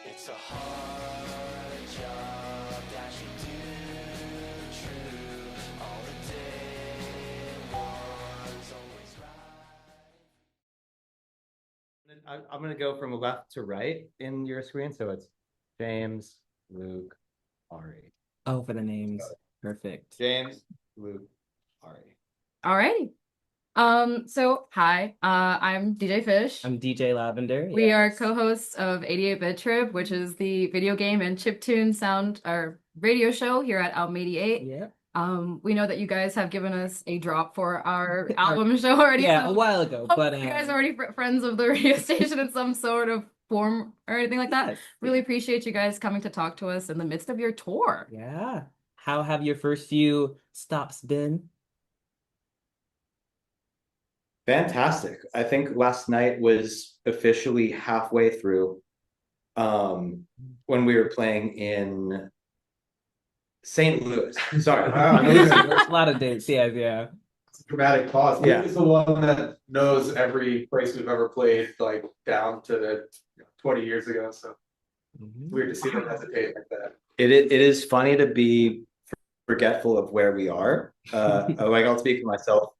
It's a hard job that you do true. All the day one's always right. I'm going to go from left to right in your screen. So it's James, Luke, Ari. Oh, for the names. Perfect. James, Luke, Ari. All right. So hi, I'm DJ Fish. I'm DJ Lavender. We are co-hosts of 88-Bit Trip, which is the video game and chiptune sound or radio show here at Album 88. Yeah. We know that you guys have given us a drop for our album show already. Yeah, so a while ago. But you guys are already friends of the radio station in some sort of form or anything like that. Yes. Really appreciate you guys coming to talk to us in the midst of your tour. Yeah. How have your first few stops been? Fantastic. I think last night was officially halfway through when we were playing in St. Louis. Sorry. A lot of dates. Yeah. It's a dramatic pause. Yeah. He's the one that knows every place we've ever played, like down to 20 years ago. So weird to see him hesitate like that. It is funny to be forgetful of where we are. Like I'll speak for myself.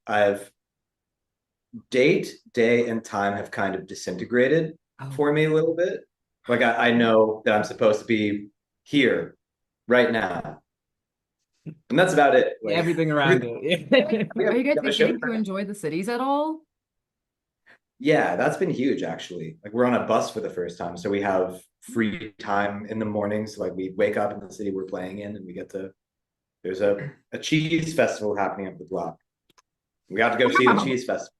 Date, day, and time have kind of disintegrated for me a little bit. Like I know that I'm supposed to be here right now. And that's about it. Like, everything around it. Are you guys beginning to enjoy the cities at all? Yeah, that's been huge actually. Like we're on a bus for the first time, so we have free time in the mornings. Like we wake up in the city we're playing in, and we get to. There's a cheese festival happening up the block. We got to go see the cheese festival.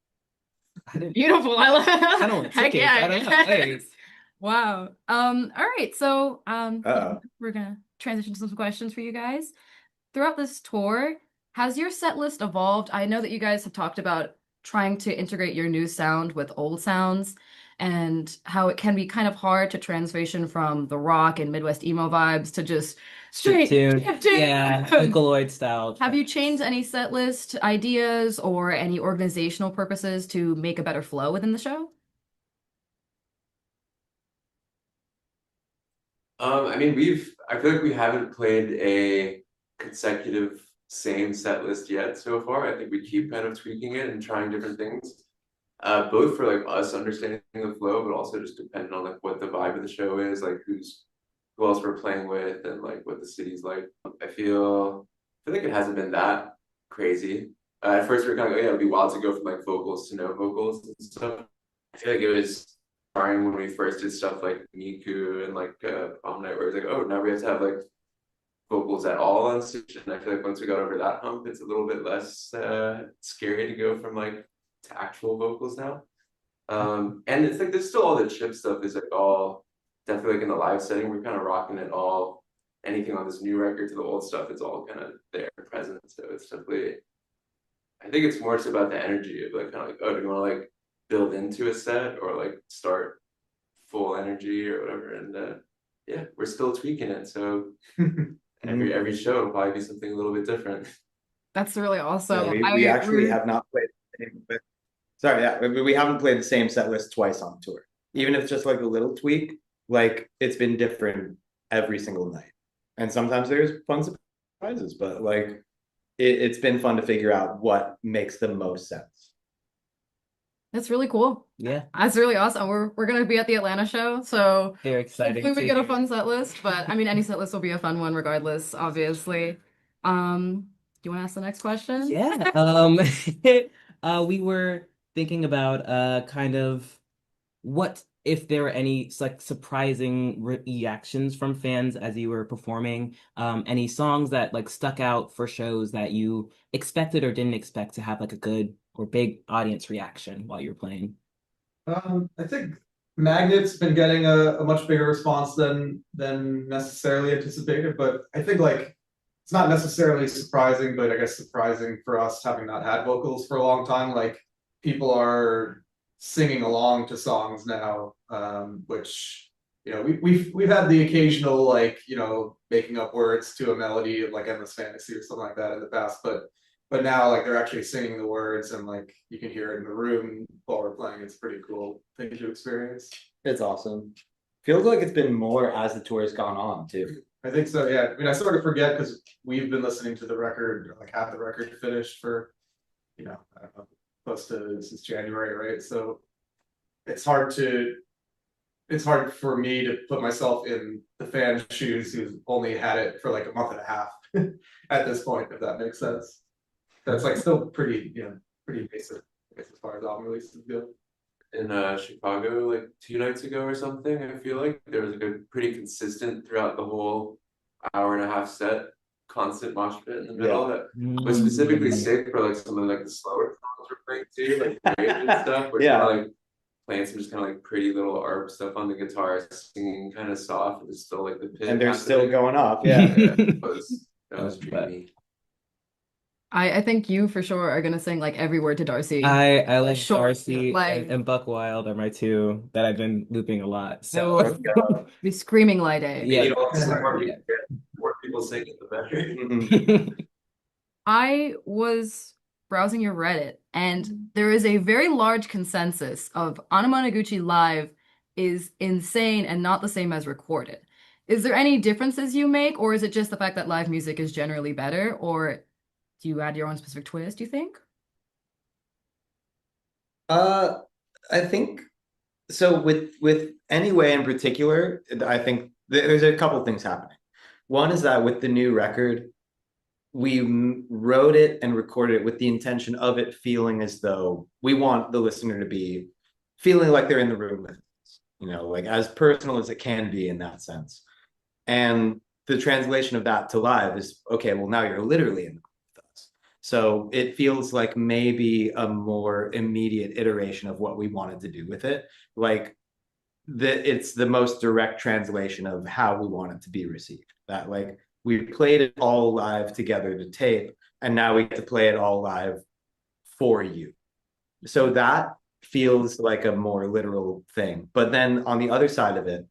Beautiful. I love I don't want Heck tickets. yeah. I don't know. Hey. Wow. All right. So we're gonna transition to some questions for you guys. Throughout this tour, has your set list evolved? I know that you guys have talked about trying to integrate your new sound with old sounds and how it can be kind of hard to transition from the rock and Midwest emo vibes to just straight Tune. chiptune. Yeah, Vocaloid style. Have you changed any set list ideas or any organizational purposes to make a better flow within the show? I mean, I feel like we haven't played a consecutive same set list yet so far. I think we keep kind of tweaking it and trying different things. Both for like us understanding the flow, but also just depending on like what the vibe of the show is, like who else we're playing with and like what the city's like. I feel like it hasn't been that crazy. At first we were kind of like, yeah, it'd be wild to go from like vocals to no vocals and stuff. I feel like it was trying when we first did stuff like Miku and like Prom Night, where it's like, oh, now we have to have like vocals at all on stage. And I feel like once we got over that hump, it's a little bit less scary to go from like to actual vocals now. And it's like there's still all the chip stuff is like all definitely like in the live setting, we're kind of rocking it all. Anything on this new record to the old stuff, it's all kind of there present. So it's definitely, I think it's more so about the energy of like kind of like, oh, do you want to like build into a set or like start full energy or whatever? And yeah, we're still tweaking it. So every show will probably be something a little bit different. That's really awesome. Yeah, we actually have not played. Sorry, yeah, we haven't played the same set list twice on tour. Even if it's just like a little tweak, like it's been different every single night. And sometimes there's fun surprises, but like it's been fun to figure out what makes the most sense. That's really cool. Yeah. That's really awesome. We're gonna be at the Atlanta show, so Very exciting. hopefully we get a fun set list. But I mean, any set list will be a fun one regardless, obviously. Do you want to ask the next question? Yeah. We were thinking about kind of what if there were any like surprising reactions from fans as you were performing, any songs that like stuck out for shows that you expected or didn't expect to have like a good or big audience reaction while you're playing. I think Magnet's been getting a much bigger response than necessarily anticipated, but I think like it's not necessarily surprising, but I guess surprising for us having not had vocals for a long time. Like people are singing along to songs now, which we've had the occasional like making up words to a melody of like Endless Fantasy or something like that in the past, but now like they're actually singing the words and like you can hear it in the room while we're playing. It's pretty cool thing to experience. It's awesome. Feels like it's been more as the tour has gone on too. I think so, yeah. I mean, I sort of forget because we've been listening to the record, like half the record finished for, I don't know, close to since January, right? So it's hard for me to put myself in the fan's shoes who's only had it for like a month and a half at this point, if that makes sense. That's like still pretty, pretty basic, I guess, as far as album releases go. In Chicago like 2 nights ago or something, I feel like there was like a pretty consistent throughout the whole hour-and-a-half set, constant mosh pit in the middle that was specifically sick for like some of like the slower songs we're playing too, like Rage and stuff. We're kind of like playing some just kind of like pretty little ARP stuff on the guitar, singing kind of soft, but it's still like the pit. And they're still happening. going off, Yeah, yeah. that was dreamy. I think you for sure are gonna sing like every word to Darcy. I like Sure, Darcy like- and Buck Wild are my two that I've been looping a lot. So Be screaming Light A. yeah. More people singing, the better. I was browsing your Reddit, and there is a very large consensus of Anamanaguchi live is insane and not the same as recorded. Is there any differences you make, or is it just the fact that live music is generally better, or do you add your own specific twist, do you think? I think so with Anyway in particular, I think there's a couple things happening. One is that with the new record, we wrote it and recorded it with the intention of it feeling as though we want the listener to be feeling like they're in the room with us, like as personal as it can be in that sense. And the translation of that to live is, okay, well, now you're literally in the room with us. So it feels like maybe a more immediate iteration of what we wanted to do with it. Like it's the most direct translation of how we want it to be received. That like we played it all live together to tape, and now we get to play it all live for you. So that feels like a more literal thing. But then on the other side of it,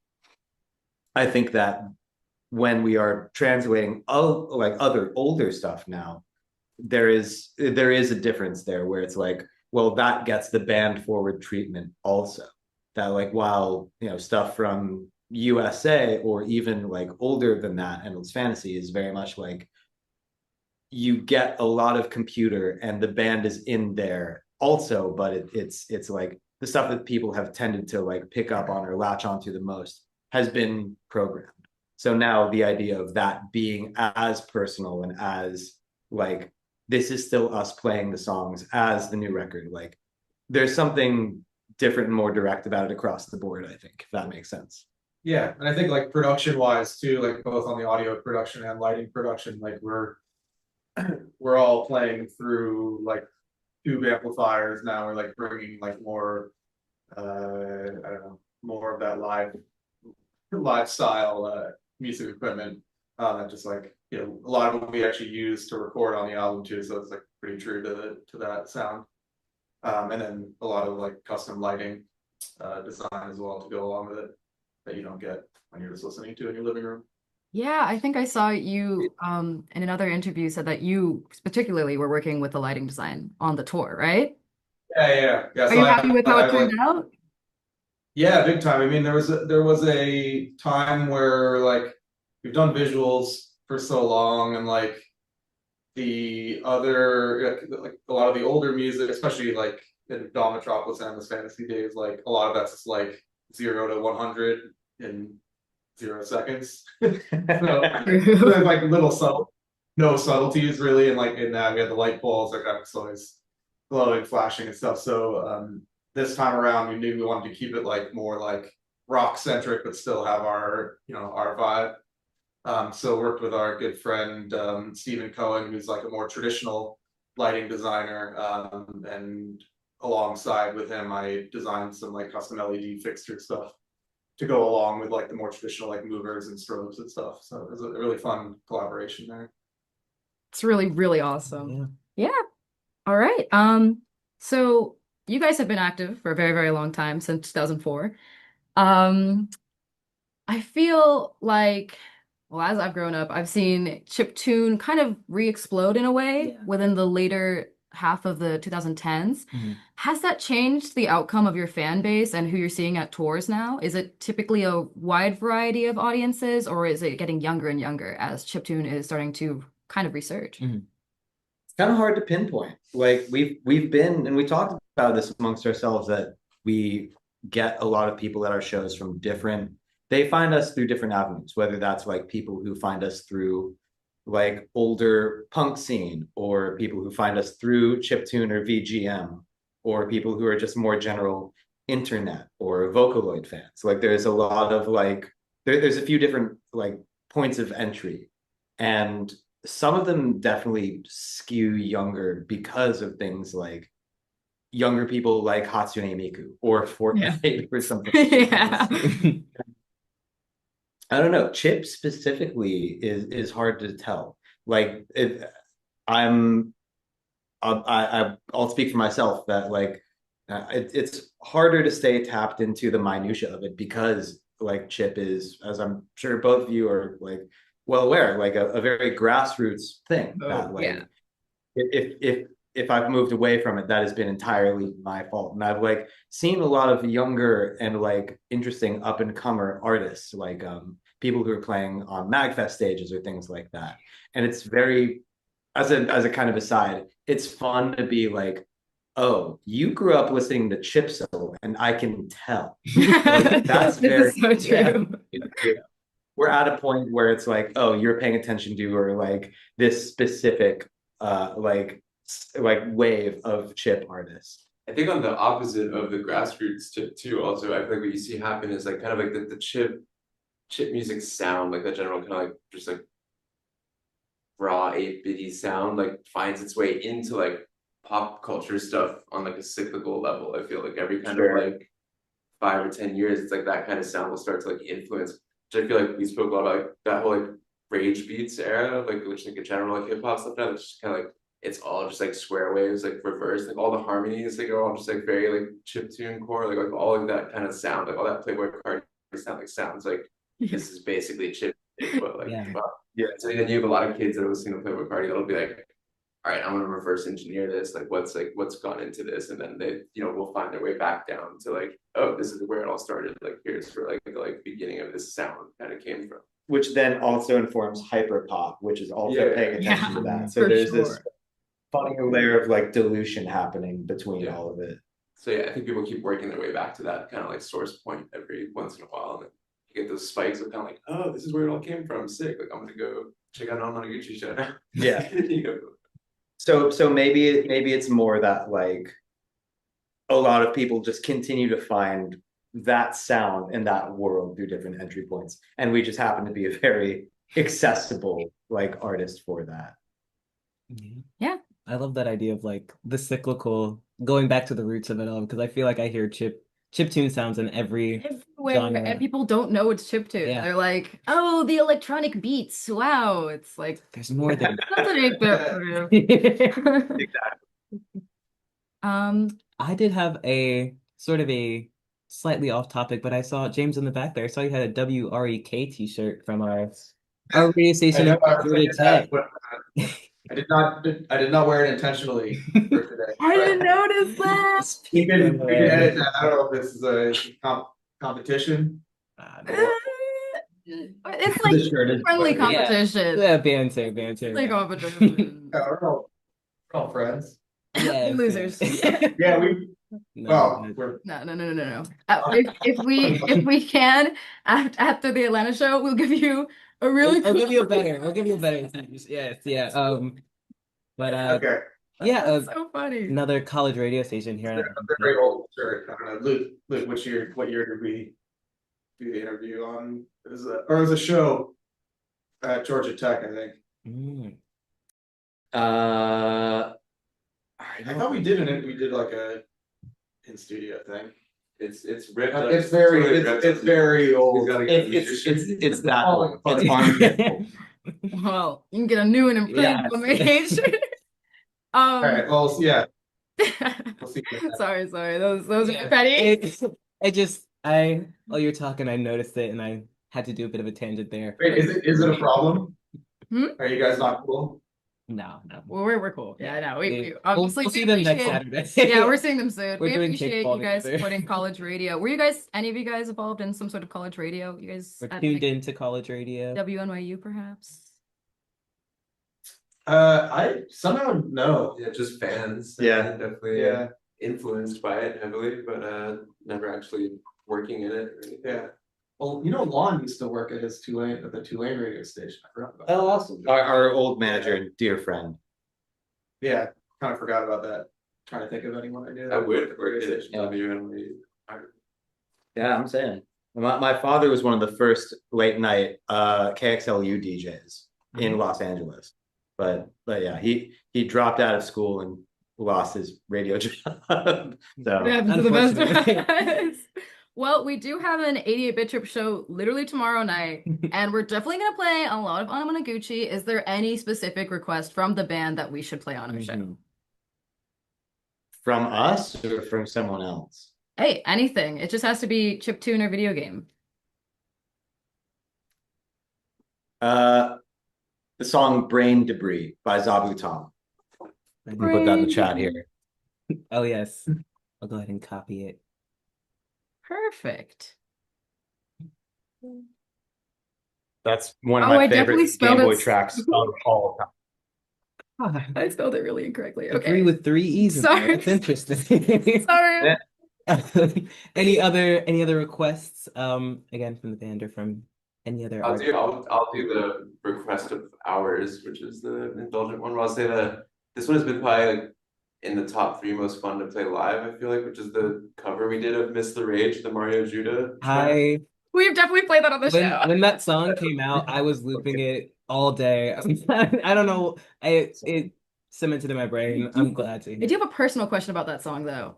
I think that when we are translating like other older stuff now, there is a difference there where it's like, well, that gets the band forward treatment also. That like while stuff from USA or even like older than that, Endless Fantasy is very much like you get a lot of computer and the band is in there also, but it's like the stuff that people have tended to like pick up on or latch onto the most has been programmed. So now the idea of that being as personal and as like this is still us playing the songs as the new record, like there's something different and more direct about it across the board, I think, if that makes sense. Yeah, and I think like production wise too, like both on the audio production and lighting production, like we're all playing through like tube amplifiers now. We're like bringing like more I don't know, more of that live style music equipment that just like a lot of what we actually use to record on the album too, so it's like pretty true to that sound. And then a lot of like custom lighting design as well to go along with it that you don't get when you're just listening to it in your living room. Yeah, I think I saw you in another interview said that you particularly were working with the lighting design on the tour, right? Yeah. Are you happy with how it turned out? Yeah, big time. I mean, there was a time where like we've done visuals for so long, and like the other like a lot of the older music, especially like in Dawn Metropolis and Endless Fantasy days, like a lot of that's just like 0 to 100 in 0 seconds. So there's like no subtleties really, and like in that we had the light bulbs that kind of always glowing, flashing and stuff. So this time around we knew we wanted to keep it like more like rock centric, but still have our our vibe. So worked with our good friend Stephen Cohen, who's like a more traditional lighting designer, and alongside with him I designed some like custom LED fixture stuff to go along with like the more traditional like movers and strobes and stuff. So it was a really fun collaboration there. It's really, really awesome. Yeah. All right. So you guys have been active for a very, very long time, since 2004. I feel like, well, as I've grown up, I've seen chiptune kind of re-explode in a way within the later half of the 2010s. Mhm. Has that changed the outcome of your fan base and who you're seeing at tours now? Is it typically a wide variety of audiences, or is it getting younger and younger as chiptune is starting to kind of resurge? Mhm. It's kind of hard to pinpoint. Like we've been, and we talked about this amongst ourselves, that we get a lot of people at our shows from different, they find us through different avenues, whether that's like people who find us through like older punk scene, or people who find us through chiptune or VGM, or people who are just more general internet or Vocaloid fans. Like there's a lot of like there's a few different like points of entry, and some of them definitely skew younger because of things like younger people like Hatsune Miku or Fortnite or something. Yeah. I don't know. Chip specifically is hard to tell. Like I'm I'll speak for myself that like it's harder to stay tapped into the minutia of it, because like Chip is, as I'm sure both of you are like well aware, like a very grassroots thing that like yeah. if I've moved away from it, that has been entirely my fault. And I've like seen a lot of younger and like interesting up and comer artists, like people who are playing on Magfest stages or things like that. And it's very, as a kind of aside, it's fun to be like, oh, you grew up listening to Chipso, and I can tell. Like, that's This very is so true. yeah. We're at a point where it's like, oh, you're paying attention to, or like this specific like wave of chip artists. I think on the opposite of the grassroots chip too, also, I feel like what you see happen is like kind of like the chip music sound, like the general kind of like just like raw 8-bitty sound, like finds its way into like pop culture stuff on like a cyclical level. I feel like every kind of like 5 or 10 years, it's like that kind of sound will start to like influence, which I feel like we spoke a lot about, like that whole like rage beats era, like which like a general like hip hop stuff now, it's just kind of like it's all just like square waves, like reverse, like all the harmonies, like are all just like very like chiptune core, like all of that kind of sound, like all that Playboy Cardi sound, like sounds like this is basically chip, but like Yeah. Yeah. So then you have a lot of kids that are listening to Playboy Cardi that'll be like, all right, I'm gonna reverse engineer this, like what's gone into this, and then they, you know, will find their way back down to like, oh, this is where it all started. Like here's where like the beginning of this sound kind of came from. Which then also informs hyper pop, which is also paying attention to that. So for there's sure. this funny layer of like dilution happening between all of it. So yeah, I think people keep working their way back to that kind of like source point every once in a while, and then you get those spikes of kind of like, oh, this is where it all came from. Sick. Like I'm gonna go check out Anamanaguchi show now. Yeah. You know? So maybe it's more that like a lot of people just continue to find that sound in that world through different entry points, and we just happen to be a very accessible like artist for that. Yeah. I love that idea of like the cyclical, going back to the roots of it all, because I feel like I hear chiptune sounds in everywhere, genre. And people don't know it's chiptune. Yeah. They're like, oh, the electronic beats. Wow. It's like There's more than that's an 8-bit for you. Exactly. I did have a sort of a slightly off topic, but I saw James in the back there. I saw you had a WREK t-shirt from our radio station. I did not wear it intentionally for today. I didn't notice that. We can edit that. I don't know if this is a competition. It's like friendly competition. Yeah, banter. Friendly competition. Yeah, we're all friends. Yeah, Losers. Yeah, we. No, We're. No. If we can after the Atlanta show, we'll give you a really. I'll give you a better. Yes, yeah. But Okay. yeah, That's so funny. another college radio station here. Yeah, a very old shirt. I don't know, Luke, what year did we do the interview on? It was a show at Georgia Tech, I think. I thought we did like a in studio thing. It's ripped. It's very old. It's that old. It's armpit. Well, you can get a new and improved image. All right. Well, yeah. We'll see. Sorry. Those are petty. While you're talking, I noticed it and I had to do a bit of a tangent there. Wait, is it a problem? Hmm? Are you guys not cool? No. We're cool. Yeah, no, we We'll obviously see we them next appreciate. Saturday. Yeah, we're seeing them soon. We're We doing appreciate kickball you guys together. supporting college radio. Were you guys, any of you guys involved in some sort of college radio? You guys We're at tuned like into college radio. WNYU perhaps? I somehow know. Yeah, just fans. Yeah. Definitely Yeah. influenced by it heavily, but never actually working in it or anything. Yeah. Well, Lon used to work at the Tulane radio station. I forgot about that. Oh, awesome. Our old manager and dear friend. Yeah, kind of forgot about that. Trying to think of anyone I knew. I that would worked at the work radio at station. WNYU. Yeah, I'm saying. My father was one of the first late night KXLU DJs in Los Angeles. But yeah, he dropped out of school and lost his radio job. So It happens to the best of unfortunately. us. Well, we do have an 88-bit trip show literally tomorrow night, and we're definitely gonna play a lot of Anamanaguchi. Is there any specific request from the band that we should play on our show? Mhm. from us or from someone else? Hey, anything. It just has to be chiptune or video game. The song Brain Debris by Zabu Tom. I can put that in the chat here. Oh yes. I'll go ahead and copy it. Perfect. That's one of Oh, my I definitely favorite spelled Game Boy it- tracks of all time. I spelled it really incorrectly. Okay. Agree with 3 E's in there. Sorry. That's interesting. Sorry. Any other requests again from the band or from any other I'll artist? do the request of ours, which is the indulgent one. I'll say this one has been probably like in the top 3 most fun to play live, I feel like, which is the cover we did of Miss the Rage, the Mario Judah track. We've definitely played that on the show. When that song came out, I was looping it all day. I don't know. It cemented in my brain. I'm glad to I hear. do have a personal question about that song though.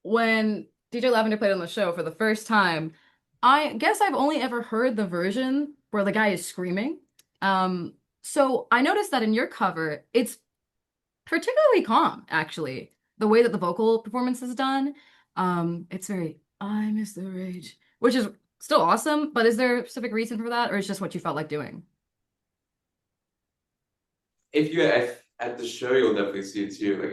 When DJ Lavender played on the show for the first time, I guess I've only ever heard the version where the guy is screaming. So I noticed that in your cover, it's particularly calm, actually. The way that the vocal performance is done, it's very I miss the rage, which is still awesome. But is there a specific reason for that, or is just what you felt like doing? If you at the show, you'll definitely see it too. Like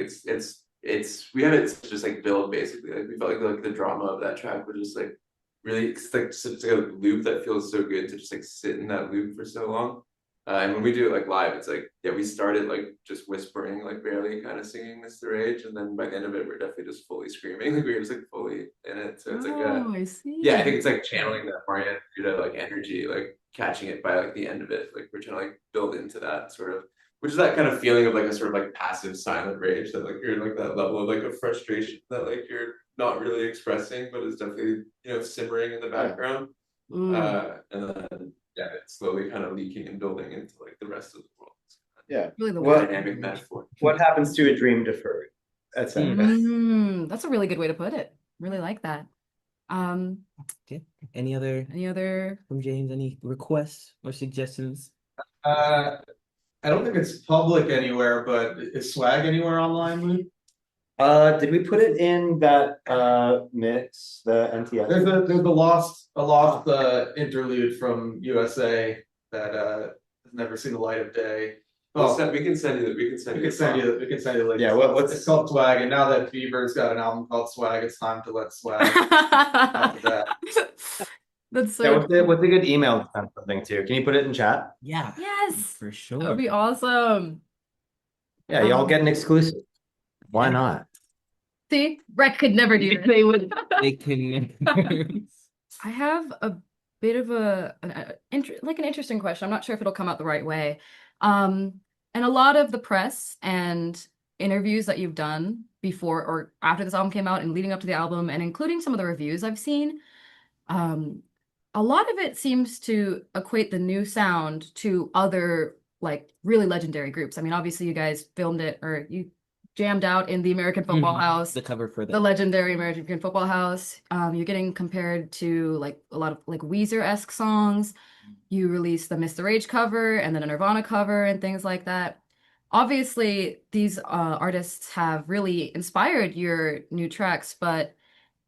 it's we have it just like build basically. Like we felt like the drama of that track was just like really it's like a loop that feels so good to just like sit in that loop for so long. And when we do it like live, it's like yeah, we started like just whispering, like barely kind of singing Mr. Rage, and then by the end of it, we're definitely just fully screaming. Like we were just like fully in it. So it's like I see. yeah, I think it's like channeling that Mario Judah like energy, like catching it by like the end of it. Like we're trying to like build into that sort of, which is that kind of feeling of like a sort of like passive silent rage that like you're in like that level of like a frustration that like you're not really expressing, but it's definitely simmering in the background. And then yeah, it's slowly kind of leaking and building into like the rest of the world. Yeah. Really the What- Dynamic metaphor. What happens to a dream deferred? That's That's a really good way to put it. Really like that. Okay. Any other from James? Any requests or suggestions? I don't think it's public anywhere, but is Swag anywhere online, Lou? Did we put it in that mix, the NTS? There's a lost interlude from USA that has never seen the light of day. We can send you the We can send you the link. Yeah, It's called Swag, and now that Bieber's got an album called Swag, it's time to let Swag after that. That's so Yeah, cool. what's a good email to send something to? Can you put it in chat? Yeah, Yes, for that sure. would be awesome. Yeah, y'all get an exclusive. Why not? See, Rec could never do this. They would. They can. I have a bit of an interesting question. I'm not sure if it'll come out the right way. And a lot of the press and interviews that you've done before or after this album came out and leading up to the album, and including some of the reviews I've seen, a lot of it seems to equate the new sound to other like really legendary groups. I mean, obviously you guys filmed it or you jammed out in the American Football House, The cover for the legendary American Football House. You're getting compared to like a lot of like Weezer-esque songs. You released the Mr. Rage cover and then a Nirvana cover and things like that. Obviously, these artists have really inspired your new tracks, but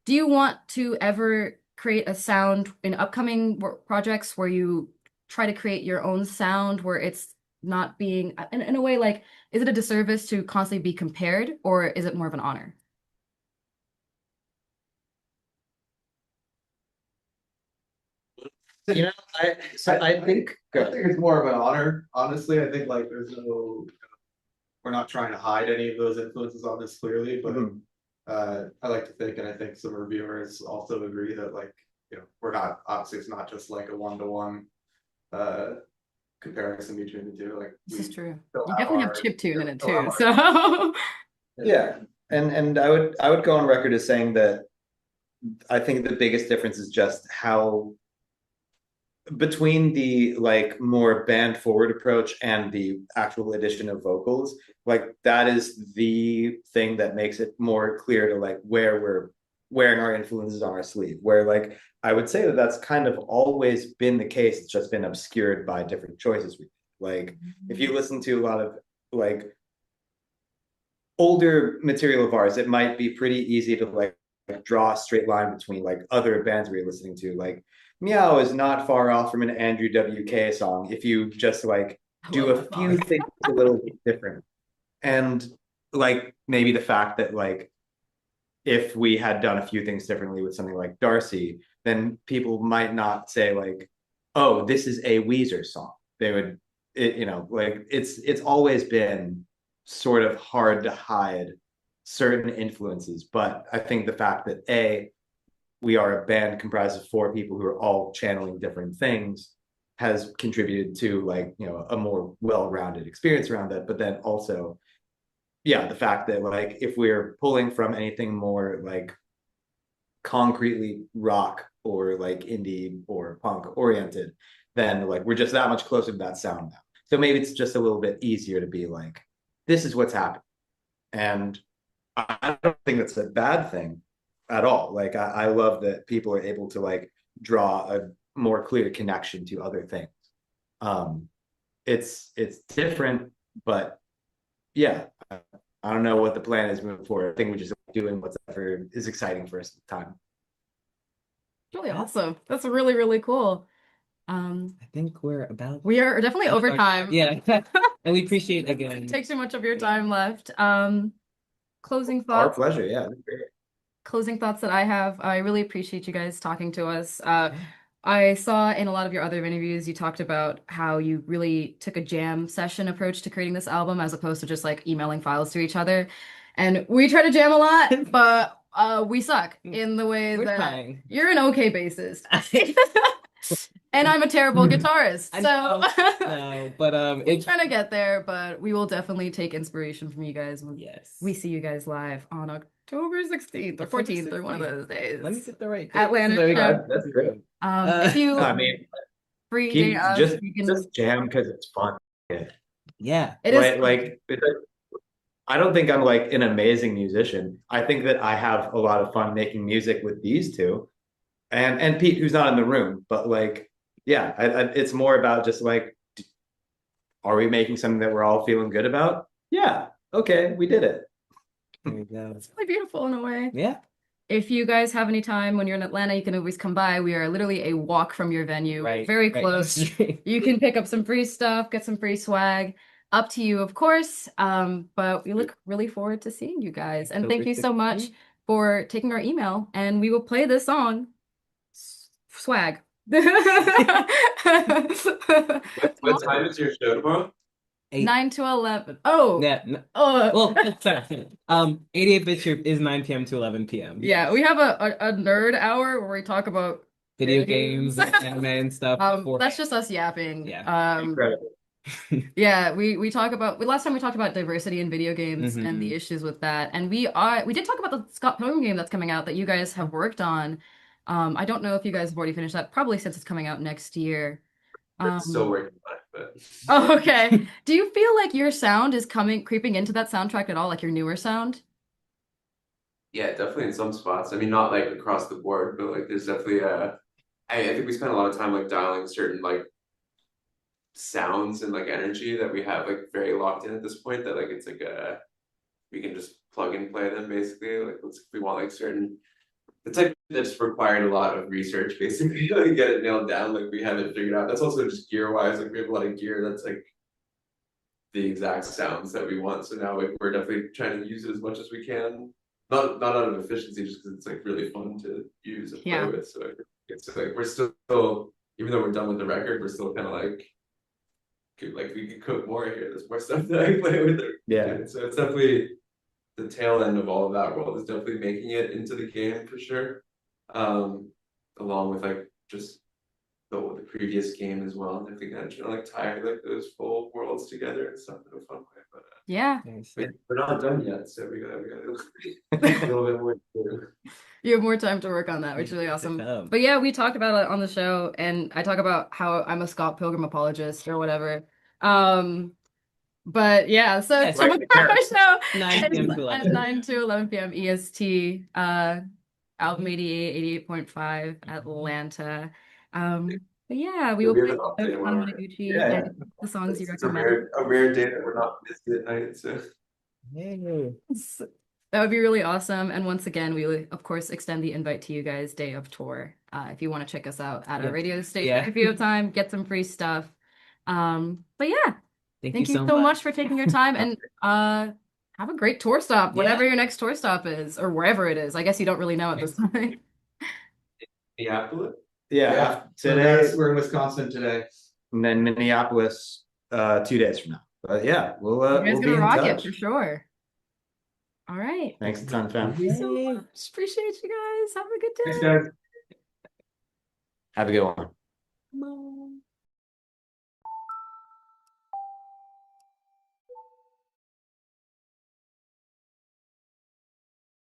do you want to ever create a sound in upcoming projects where you try to create your own sound where it's not being in a way like, is it a disservice to constantly be compared, or is it more of an honor? You know, I think I think it's more of an honor, honestly. I think like we're not trying to hide any of those influences on this clearly, but I like to think, and I think some reviewers also agree that like, we're not, obviously it's not just like a one-to-one comparison between the two. Like This is true. still You have definitely have our- chiptune in it still have too. our- So yeah, and I would go on record as saying that I think the biggest difference is just how between the like more band forward approach and the actual addition of vocals, like that is the thing that makes it more clear to like where we're wearing our influences on our sleeve. Where like I would say that that's kind of always been the case. It's just been obscured by different choices we make. Like if you listen to a lot of like older material of ours, it might be pretty easy to like draw a straight line between like other bands we're listening to. Like Meow is not far off from an Andrew WK song if you just like do a few things a little bit different. And like maybe the fact that like if we had done a few things differently with something like Darcy, then people might not say like, oh, this is a Weezer song. They would, like it's always been sort of hard to hide certain influences. But I think the fact that we are a band comprised of 4 people who are all channeling different things has contributed to like, a more well-rounded experience around that. But then also, yeah, the fact that like if we're pulling from anything more like concretely rock or like indie or punk oriented, then like we're just that much closer to that sound now. So maybe it's just a little bit easier to be like, this is what's happening. And I don't think that's a bad thing at all. Like I love that people are able to like draw a more clear connection to other things. It's different, but yeah, I don't know what the plan is moving forward. I think we're just doing whatever is exciting for us at the time. really awesome. That's really, really cool. I think we are definitely over time. Yeah. And we appreciate again. Take too much of your time left. Closing Our thoughts. pleasure, yeah. Closing thoughts that I have. I really appreciate you guys talking to us. I saw in a lot of your other interviews you talked about how you really took a jam session approach to creating this album as opposed to just like emailing files to each other. And we try to jam a lot, but we suck in the way We're that trying. you're an okay bassist. And I'm a terrible guitarist. No, but we're it's trying to get there, but we will definitely take inspiration from you guys when yes. we see you guys live on October 16th or 14th or one of those days. Let me get the right. Atlanta. There we go. That's great. If you I mean, free keep day us, just you can. just jam because it's fun. Yeah. It is like I don't think I'm like an amazing musician. I think that I have a lot of fun making music with these two, and Pete, who's not in the room, but like, yeah, it's more about just like, are we making something that we're all feeling good about? Yeah, okay, we did it. There we go. It's really beautiful in a way. Yeah. If you guys have any time when you're in Atlanta, you can always come by. We are literally a walk from your venue, very close. You can pick up some free stuff, get some free swag. Up to you, of course. But we look really forward to seeing you guys. And thank you so much for taking our email. And we will play this song, Swag. What time is your show tomorrow? 9 to 11. Oh, Yeah. Well, sorry. 88-bit is 9 p.m. to 11 p.m. Yeah, we have a nerd hour where we talk about video games and anime and stuff. That's just us yapping. Yeah. Incredible. Yeah, we talk about last time we talked about diversity in video games and the issues with that. And we did talk about the Scott Pilgrim game that's coming out that you guys have worked on. I don't know if you guys have already finished that, probably since it's coming out next year. Still working on it, but Oh, okay. Do you feel like your sound is creeping into that soundtrack at all, like your newer sound? yeah, definitely in some spots. I mean, not like across the board, but like there's definitely I think we spent a lot of time like dialing certain like sounds and like energy that we have like very locked in at this point that like it's like we can just plug and play them basically. Like if we want like certain the type that's required a lot of research basically to like, get it nailed down. Like we have it figured out. That's also just gear wise. Like we have a lot of gear that's like the exact sounds that we want. So now we're definitely trying to use it as much as we can. Not out of efficiency, just because it's like really fun to use and play with. So it's like we're still, even though we're done with the record, we're still kind of like we could cook more here. There's more stuff that I play with. Yeah. So it's definitely the tail end of all of that world is definitely making it into the game for sure. Along with like just the previous game as well. And I think that like tie like those full worlds together and stuff in a fun way. But Yeah. we're not done yet, so we got a little bit more to do. You have more time to work on that, which is really awesome. But yeah, we talked about it on the show, and I talk about how I'm a Scott Pilgrim apologist or whatever. But yeah, so Yeah, check out our show 9 p.m. to 11. at 9 to 11 p.m. EST, Album 88, 88.5 Atlanta. But yeah, we will play Anamanaguchi and the songs you It's recommend. a rare day that we're not missing at night, so. That would be really awesome. And once again, we would, of course, extend the invite to you guys day of tour. If you want to check us out at our radio station, if you have time, get some free stuff. But yeah, thank you so much for taking your time, and have a great tour stop, whatever your next tour stop is, or wherever it is. I guess you don't really know at this point. Minneapolis? Yeah. Today we're in Wisconsin today. And then Minneapolis 2 days from now. But yeah, we'll You guys be gonna in rock touch. it for sure. All right. Thanks a ton, fam. Thank you so much. Appreciate you guys. Have a good day. Thanks, guys. Have a good one. Bye.